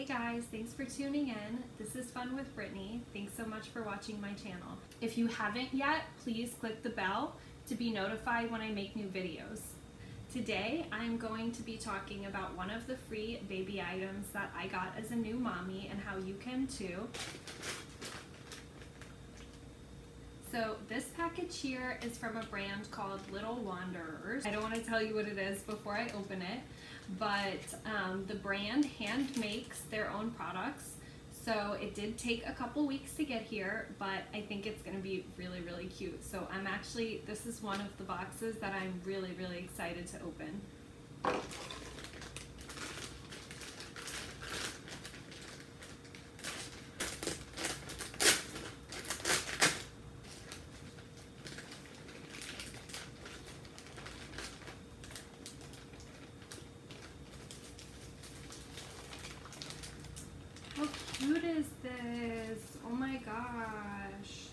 Hey guys, thanks for tuning in. This is Fun with Brittany. Thanks so much for watching my channel. If you haven't yet, please click the bell to be notified when I make new videos. Today, I'm going to be talking about one of the free baby items that I got as a new mommy and how you can too. So this package here is from a brand called Little Wanderers. I don't want to tell you what it is before I open it, but the brand hand makes their own products. So it did take a couple weeks to get here, but I think it's going to be really, really cute. So this is one of the boxes that I'm really, really excited to open. How cute is this? Oh my gosh.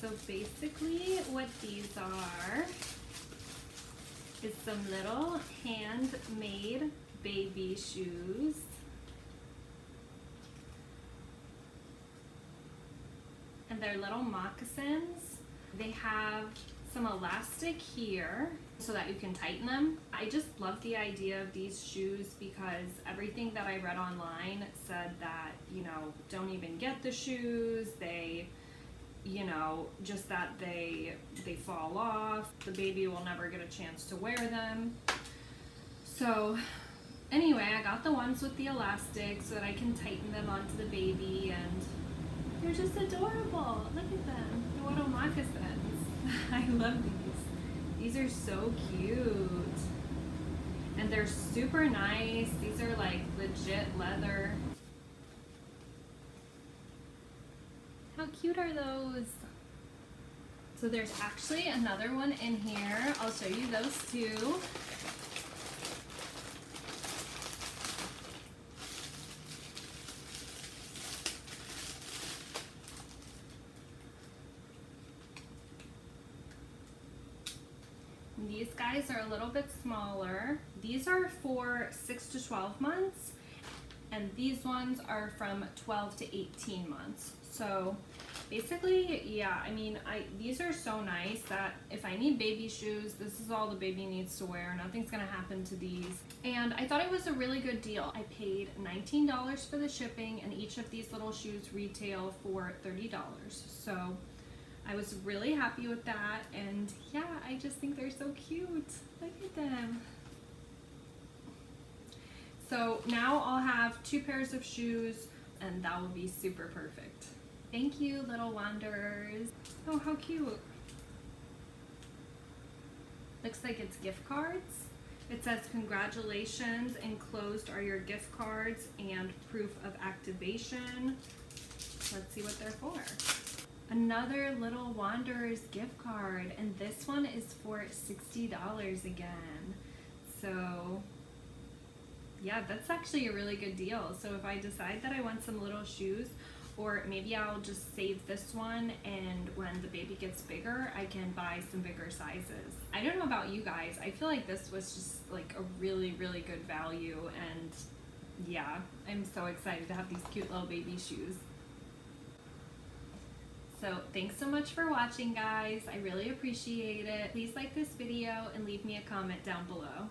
So basically what these are is some little handmade baby shoes. And they're little moccasins. They have some elastic here so that you can tighten them. I just love the idea of these shoes because everything that I read online said that, don't even get the shoes. They, just that they fall off. The baby will never get a chance to wear them. So anyway, I got the ones with the elastic so that I can tighten them onto the baby, and they're just adorable. Look at them. They're little moccasins. I love these. These are so cute. And they're super nice. These are like legit leather. How cute are those? So there's actually another one in here. I'll show you those too. These guys are a little bit smaller. These are for 6 to 12 months, and these ones are from 12 to 18 months. So basically, yeah, these are so nice that if I need baby shoes, this is all the baby needs to wear. Nothing's gonna happen to these. And I thought it was a really good deal. I paid $19 for the shipping, and each of these little shoes retail for $30. So I was really happy with that, and yeah, I just think they're so cute. Look at them. So now I'll have 2 pairs of shoes, and that will be super perfect. Thank you, Little Wanderers. Oh, how cute. Looks like it's gift cards. It says, congratulations, enclosed are your gift cards and proof of activation. Let's see what they're for. Another Little Wanderers gift card, and this one is for $60 again. So yeah, that's actually a really good deal. So if I decide that I want some little shoes, or maybe I'll just save this one, and when the baby gets bigger, I can buy some bigger sizes. I don't know about you guys, I feel like this was just like a really, really good value, and yeah, I'm so excited to have these cute little baby shoes. So thanks so much for watching, guys. I really appreciate it. Please like this video and leave me a comment down below.